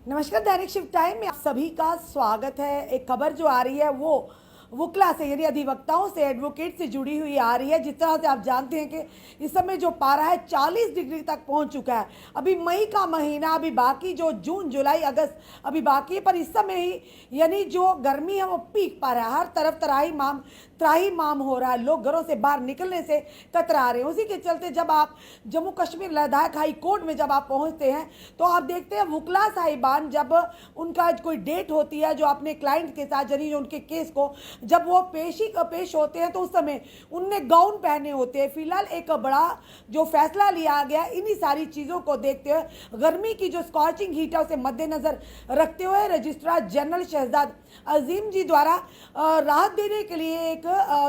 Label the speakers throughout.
Speaker 1: नमस्कार, दैनिक shift time में आप सभी का स्वागत है। एक खबर जो आ रही है वो वुकला से यानी अधिवक्ताओं से, एडवोकेट से जुड़ी हुई आ रही है। जिस तरह से आप जानते हैं कि इस समय जो पारा है 40 डिग्री तक पहुंच चुका है। अभी मई का महीना अभी बाकी, जो जून जुलाई अगस्त अभी बाकी है, पर इस समय ही यानी जो गर्मी है वो पीक पर है। हर तरफ त्राही माम हो रहा है। लोग घरों से बाहर निकलने से कतरा रहे हैं। उसी के चलते जब आप जम्मू कश्मीर लद्दाख हाई कोर्ट में जब आप पहुंचते हैं तो आप देखते हैं वुकला साहिबान, जब उनका कोई डेट होती है जो अपने क्लाइंट के साथ, यानी जो उनके केस को जब वो पेश होते हैं तो उस समय उनने गाउन पहने होते हैं। फिलहाल एक बड़ा जो फैसला लिया गया इन्हीं सारी चीज़ों को देखते हुए, गर्मी की जो स्कॉचिंग हीट है उसे मद्देनजर रखते हुए रजिस्ट्रार जनरल शहजाद अजीम जी द्वारा राहत देने के लिए एक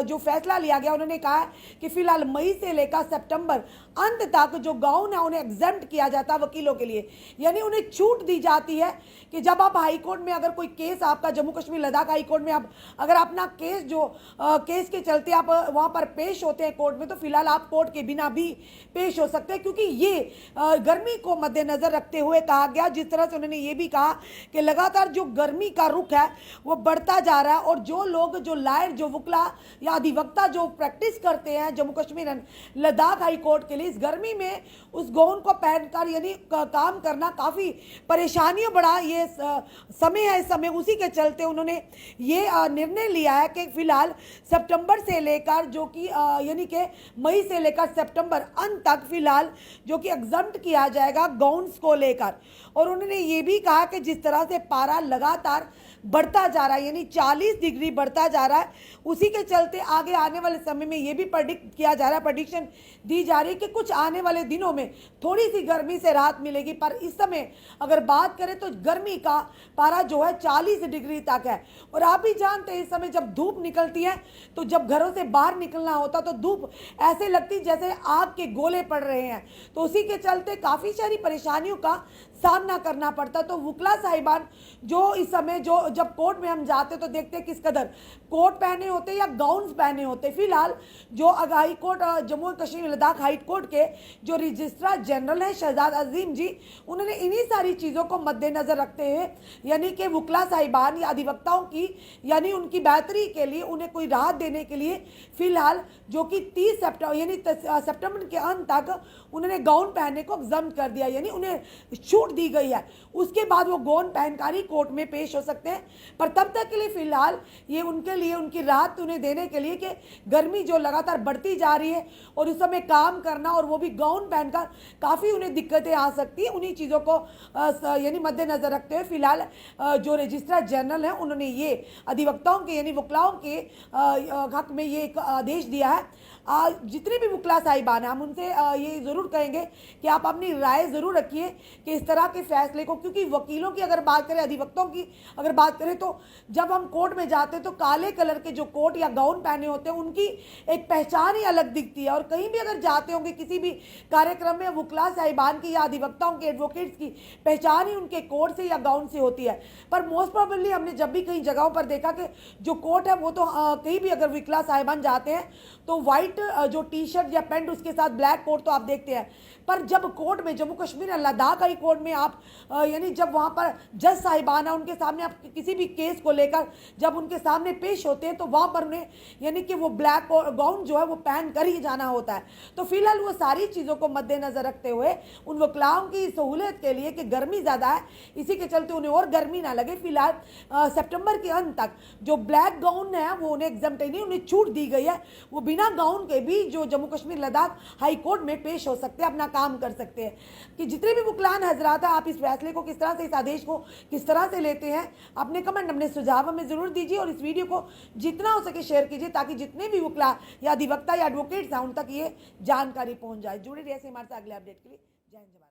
Speaker 1: जो फैसला लिया गया। उन्होंने कहा कि फिलहाल मई से लेकर सितंबर अंत तक जो गाउन है उन्हें एग्जेम्प्ट किया जाता है वकीलों के लिए, यानी उन्हें छूट दी जाती है कि जब आप हाई कोर्ट में अगर कोई केस आपका जम्मू कश्मीर लद्दाख हाई कोर्ट में आप अगर अपना केस जो केस के चलते आप वहां पर पेश होते हैं कोर्ट में, तो फिलहाल आप कोर्ट के बिना भी पेश हो सकते हैं, क्योंकि ये गर्मी को मद्देनजर रखते हुए कहा गया। जिस तरह से उन्होंने ये भी कहा कि लगातार जो गर्मी का रुख है वो बढ़ता जा रहा है और जो लोग जो लायर जो वुकला या अधिवक्ता जो प्रैक्टिस करते हैं जम्मू कश्मीर लद्दाख हाई कोर्ट के लिए, इस गर्मी में उस गाउन को पहनकर यानी काम करना काफ़ी परेशानियों बड़ा ये समय है इस समय। उसी के चलते उन्होंने ये निर्णय लिया है कि फिलहाल सितंबर से लेकर जो कि यानी कि मई से लेकर सितंबर अंत तक फिलहाल जो कि एग्जम्प्ट किया जाएगा गाउन्स को लेकर। और उन्होंने ये भी कहा कि जिस तरह से पारा लगातार बढ़ता जा रहा है, यानी 40 डिग्री बढ़ता जा रहा है, उसी के चलते आगे आने वाले समय में ये भी प्रेडिक्ट किया जा रहा है, प्रेडिक्शन दी जा रही है कि कुछ आने वाले दिनों में थोड़ी सी गर्मी से राहत मिलेगी। पर इस समय अगर बात करें तो गर्मी का पारा जो है 40 डिग्री तक है। और आप भी जानते हैं इस समय जब धूप निकलती है तो जब घरों से बाहर निकलना होता तो धूप ऐसे लगती जैसे आग के गोले पड़ रहे हैं। तो उसी के चलते काफ़ी सारी परेशानियों का सामना करना पड़ता। तो वुकला साहिबान जो इस समय जो जब कोर्ट में हम जाते तो देखते हैं किस कदर कोट पहने होते या गाउन्स पहने होते। फिलहाल जो high court Jammu Kashmir Ladakh high court के जो रजिस्ट्रार जनरल हैं शहजाद अजीम जी, उन्होंने इन्हीं सारी चीज़ों को मद्देनजर रखते हुए यानी कि वुकला साहिबान या अधिवक्ताओं की यानी उनकी बेहतरी के लिए उन्हें कोई राहत देने के लिए फिलहाल जो कि 30 सितंबर यानी सितंबर के अंत तक उन्होंने गाउन पहनने को एग्जाम कर दिया, यानी उन्हें छूट दी गई है। उसके बाद वो गाउन पहनकर ही कोर्ट में पेश हो सकते हैं। पर तब तक के लिए फिलहाल ये उनके लिए उनकी राहत उन्हें देने के लिए कि गर्मी जो लगातार बढ़ती जा रही है और उस समय काम करना और वो भी गाउन पहनकर काफ़ी उन्हें दिक्कतें आ सकती हैं। उन्हीं चीज़ों को यानी मद्देनजर रखते हुए फिलहाल जो रजिस्ट्रार जनरल हैं उन्होंने ये अधिवक्ताओं के यानी वुकलाओं के हक में ये एक आदेश दिया है। जितने भी वुकला साहिबान हैं हम उनसे ये ज़रूर कहेंगे कि आप अपनी राय ज़रूर रखिए कि इस तरह के फैसले को, क्योंकि वकीलों की अगर बात करें, अधिवक्ताओं की अगर बात करें तो जब हम कोर्ट में जाते हैं तो काले कलर के जो कोट या गाउन पहने होते हैं उनकी एक पहचान ही अलग दिखती है। और कहीं भी अगर जाते होंगे किसी भी कार्यक्रम में, वुकला साहिबान की या अधिवक्ताओं के एडवोकेट्स की पहचान ही उनके कोट से या गाउन से होती है। पर मोस्ट प्रोबेबली हमने जब भी कई जगहों पर देखा कि जो कोट है वो तो कहीं भी अगर वुकला साहिबान जाते हैं तो वाइट जो टी शर्ट या पैंट उसके साथ ब्लैक कोट तो आप देखते हैं। पर जब कोर्ट में जम्मू कश्मीर लद्दाख हाई कोर्ट में आप यानी जब वहाँ पर जज साहिबान है उनके सामने आप किसी भी केस को लेकर जब उनके सामने पेश होते हैं तो वहाँ पर उन्हें यानी कि वो ब्लैक गाउन जो है वो पहन कर ही जाना होता है। तो फिलहाल वो सारी चीज़ों को मद्देनजर रखते हुए उन वकलाओं की सहूलियत के लिए कि गर्मी ज़्यादा है, इसी के चलते उन्हें और गर्मी ना लगे, फिलहाल सितंबर के अंत तक जो ब्लैक गाउन है वो उन्हें एग्जाम्प्ट नहीं, उन्हें छूट दी गई है। वो बिना गाउन के भी जो जम्मू कश्मीर लद्दाख हाई कोर्ट में पेश हो सकते हैं, अपना काम कर सकते हैं। कि जितने भी वुकलान हजरात हैं आप इस फैसले को किस तरह से, इस आदेश को किस तरह से लेते हैं, अपने कमेंट अपने सुझाव हमें ज़रूर दीजिए और इस वीडियो को जितना हो सके शेयर कीजिए ताकि जितने भी वुकला या अधिवक्ता या एडवोकेट्स हैं उन तक ये जानकारी पहुंच जाए। जुड़े रहिए हमारे साथ अगले अपडेट के लिए। जय हिंद।